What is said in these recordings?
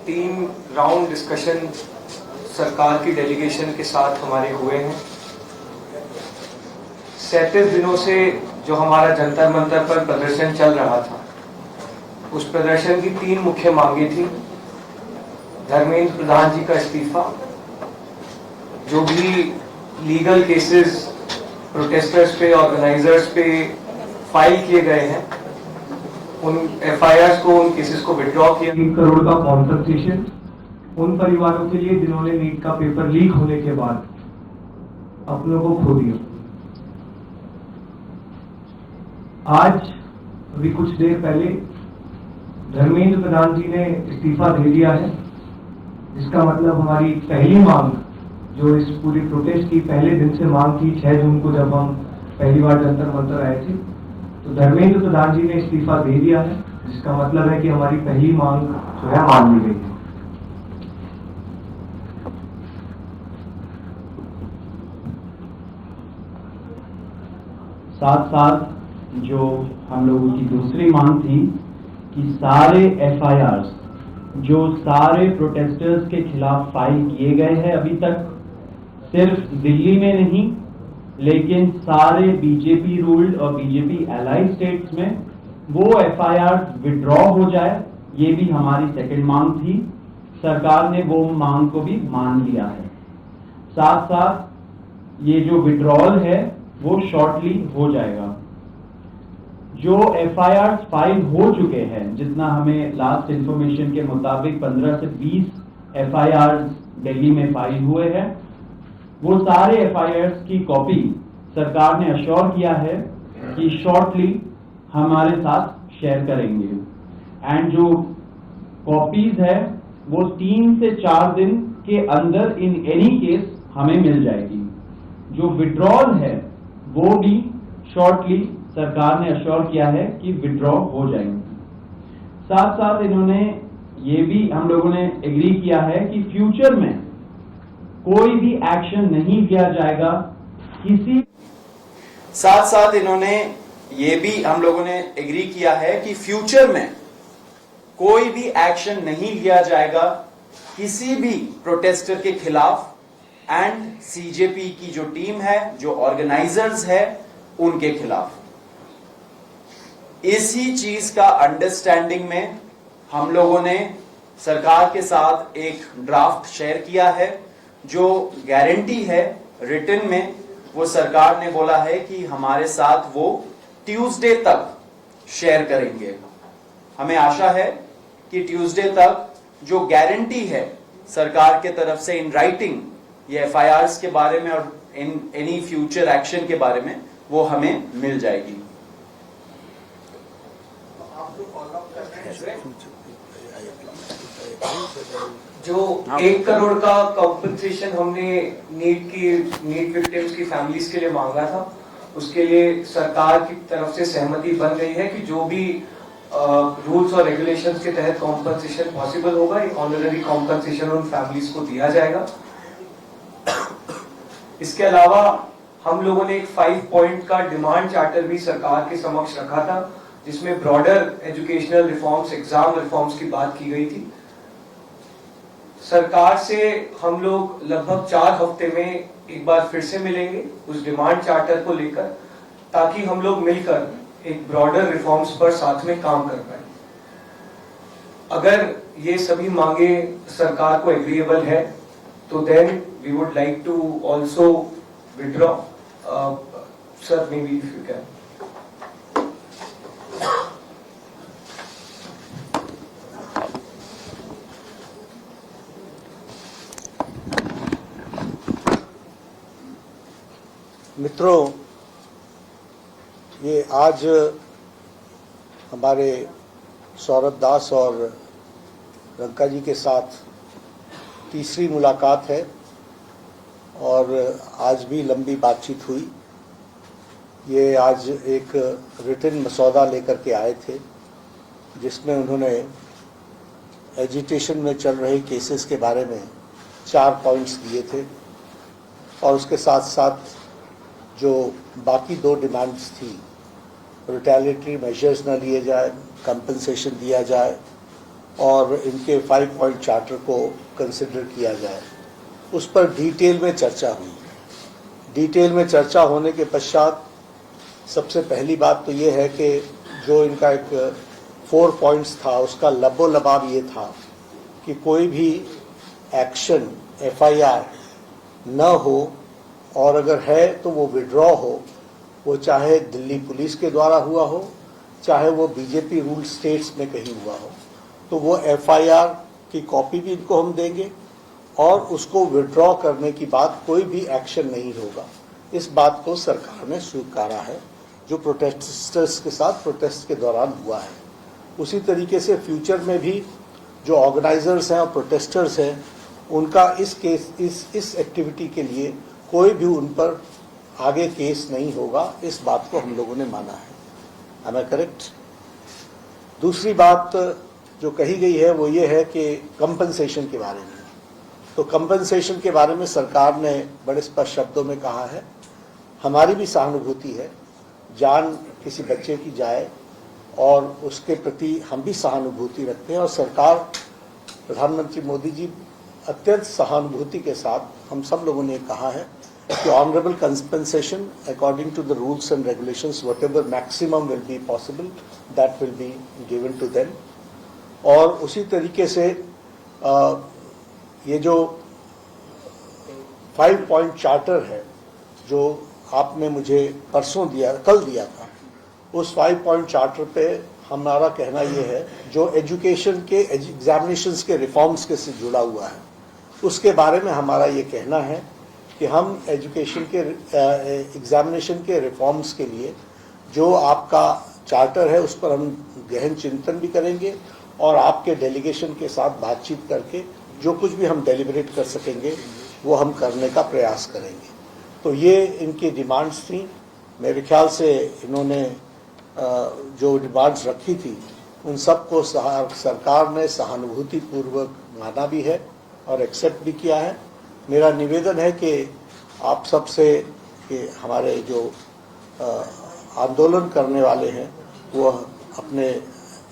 3 round discussion सरकार की delegation के साथ हमारे हुए हैं। 37 दिनों से जो हमारा जंतर मंतर पर प्रदर्शन चल रहा था, उस प्रदर्शन की 3 मुख्य मांगे थी। धर्मेंद्र प्रधान जी का इस्तीफा, जो भी लीगल केसेस प्रोटेस्टर्स पे, ऑर्गेनाइजर्स पे फाइल किए गए हैं, उन एफआईआर को, उन केसेस को विड्रॉ किया। 3 करोड़ का कॉम्पनसेशन उन परिवारों के लिए जिन्होंने नीट का पेपर लीक होने के बाद अपनों को खो दिया। आज अभी कुछ देर पहले धर्मेंद्र प्रधान जी ने इस्तीफा दे दिया है। इसका मतलब हमारी पहली मांग, जो इस पूरी प्रोटेस्ट की पहले दिन से मांग थी, 6 जून को जब हम पहली बार जंतर मंतर आए थे, तो धर्मेंद्र प्रधान जी ने इस्तीफा दे दिया है, जिसका मतलब है कि हमारी पहली मांग जो है मान ली गई है। साथ साथ जो हम लोगों की दूसरी मांग थी कि सारे एफआईआर्स जो सारे प्रोटेस्टर्स के खिलाफ फाइल किए गए हैं अभी तक, सिर्फ दिल्ली में नहीं लेकिन सारे बीजेपी रूल्ड और बीजेपी एलाइड स्टेट्स में, वो एफआईआर विड्रॉ हो जाए, ये भी हमारी सेकंड मांग थी। सरकार ने वो मांग को भी मान लिया है। साथ साथ ये जो विड्रॉल है वो शॉर्टली हो जाएगा। जो एफआईआर फाइल हो चुके हैं, जितना हमें लास्ट इंफॉर्मेशन के मुताबिक 15 से 20 एफआईआर दिल्ली में फाइल हुए हैं, वो सारे एफआईआर की कॉपी सरकार ने अश्योर किया है कि शॉर्टली हमारे साथ शेयर करेंगे। एंड जो कॉपीज है वो 3 से 4 दिन के अंदर इन एनी केस हमें मिल जाएगी। जो विड्रॉल है वो भी शॉर्टली सरकार ने अश्योर किया है कि विड्रॉ हो जाएंगे। साथ साथ इन्होंने ये भी हम लोगों ने एग्री किया है कि फ्यूचर में कोई भी एक्शन नहीं लिया जाएगा किसी। साथ साथ इन्होंने ये भी हम लोगों ने एग्री किया है कि फ्यूचर में कोई भी एक्शन नहीं लिया जाएगा किसी भी प्रोटेस्टर के खिलाफ, एंड सीजेपी की जो टीम है, जो ऑर्गेनाइजर्स है, उनके खिलाफ। इसी चीज का अंडरस्टैंडिंग में हम लोगों ने सरकार के साथ एक ड्राफ्ट शेयर किया है। जो गारंटी है रिटन में, वो सरकार ने बोला है कि हमारे साथ वो ट्यूसडे तक शेयर करेंगे। हमें आशा है कि ट्यूसडे तक जो गारंटी है सरकार के तरफ से इन राइटिंग, ये एफआईआर्स के बारे में और इन एनी फ्यूचर एक्शन के बारे में, वो हमें मिल जाएगी। जो 1 करोड़ का कॉम्पनसेशन हमने नीट विक्टिम्स की फैमिलीज के लिए मांगा था, उसके लिए सरकार की तरफ से सहमति बन गई है कि जो भी रूल्स और रेगुलेशंस के तहत कॉम्पनसेशन पॉसिबल होगा, एक ऑनररी कॉम्पनसेशन उन फैमिलीज को दिया जाएगा। इसके अलावा हम लोगों ने एक 5 पॉइंट का डिमांड चार्टर भी सरकार के समक्ष रखा था, जिसमें broader educational reforms, exam reforms की बात की गई थी। सरकार से हम लोग लगभग 4 हफ्ते में एक बार फिर से मिलेंगे उस डिमांड चार्टर को लेकर, ताकि हम लोग मिलकर एक ब्रॉडर रिफॉर्म्स पर साथ में काम कर पाए। अगर ये सभी मांगे सरकार को एग्रीएबल है, तो then we would like to also withdraw. Sir, maybe if you can. मित्रों, ये आज हमारे सौरभ दास और रंका जी के साथ तीसरी मुलाकात है और आज भी लंबी बातचीत हुई। ये आज एक रिटन मसौदा लेकर के आए थे, जिसमें उन्होंने एजिटेशन में चल रहे केसेस के बारे में 4 पॉइंट्स दिए थे, और उसके साथ साथ जो बाकी 2 डिमांड्स थी, रिटेलिएटरी मेजर्स न लिए जाए, कंपनसेशन दिया जाए, और इनके 5 पॉइंट चार्टर को कंसिडर किया जाए। उस पर डिटेल में चर्चा हुई। डिटेल में चर्चा होने के पश्चात सबसे पहली बात तो ये है कि जो इनका एक 4 पॉइंट्स था उसका लबो लबाब ये था कि कोई भी एक्शन FIR न हो, और अगर है तो वो विड्रॉ हो, वो चाहे दिल्ली पुलिस के द्वारा हुआ हो, चाहे वो बीजेपी रूल स्टेट्स में कहीं हुआ हो, तो वो FIR की कॉपी भी इनको हम देंगे और उसको विड्रॉ करने की बात कोई भी एक्शन नहीं होगा। इस बात को सरकार ने स्वीकारा है जो प्रोटेस्टर्स के साथ प्रोटेस्ट के दौरान हुआ है। उसी तरीके से फ्यूचर में भी जो ऑर्गेनाइजर्स हैं और प्रोटेस्टर्स हैं उनका इस एक्टिविटी के लिए कोई भी उन पर आगे केस नहीं होगा, इस बात को हम लोगों ने माना है। Am I correct? दूसरी बात जो कही गई है वो ये है कि कंपनसेशन के बारे में। तो कंपनसेशन के बारे में सरकार ने बड़े स्पष्ट शब्दों में कहा है, हमारी भी सहानुभूति है, जान किसी बच्चे की जाए और उसके प्रति हम भी सहानुभूति रखते हैं, और सरकार प्रधानमंत्री मोदी जी अत्यंत सहानुभूति के साथ हम सब लोगों ने कहा है कि honourable compensation according to the rules and regulations whatever maximum will be possible that will be given to them. और उसी तरीके से ये जो 5 पॉइंट चार्टर है जो आपने मुझे कल दिया था, उस 5 पॉइंट चार्टर पे हमारा कहना ये है जो एजुकेशन के एग्जामिनेशंस के रिफॉर्म्स के से जुड़ा हुआ है, उसके बारे में हमारा ये कहना है कि हम एजुकेशन के एग्जामिनेशन के रिफॉर्म्स के लिए जो आपका चार्टर है उस पर हम गहन चिंतन भी करेंगे और आपके डेलीगेशन के साथ बातचीत करके जो कुछ भी हम डेलिब्रेट कर सकेंगे वो हम करने का प्रयास करेंगे। तो ये इनकी डिमांड्स थी। मेरे ख्याल से इन्होंने जो डिमांड्स रखी थी उन सबको सरकार ने सहानुभूतिपूर्वक माना भी है और एक्सेप्ट भी किया है। मेरा निवेदन है कि आप सबसे कि हमारे जो आंदोलन करने वाले हैं वो अपने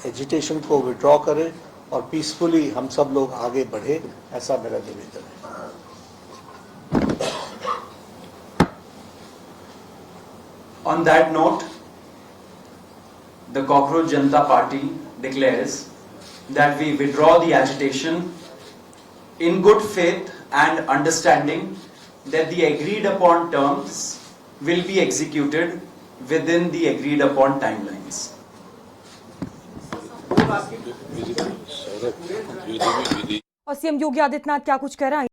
एजिटेशन को विड्रॉ करें और पीसफुली हम सब लोग आगे बढ़े, ऐसा मेरा निवेदन है। On that note, the Cockroach Janata Party declares that we withdraw the agitation in good faith and understanding that the agreed upon terms will be executed within the agreed upon timelines. और CM Yogi Adityanath क्या कुछ कह रहा है?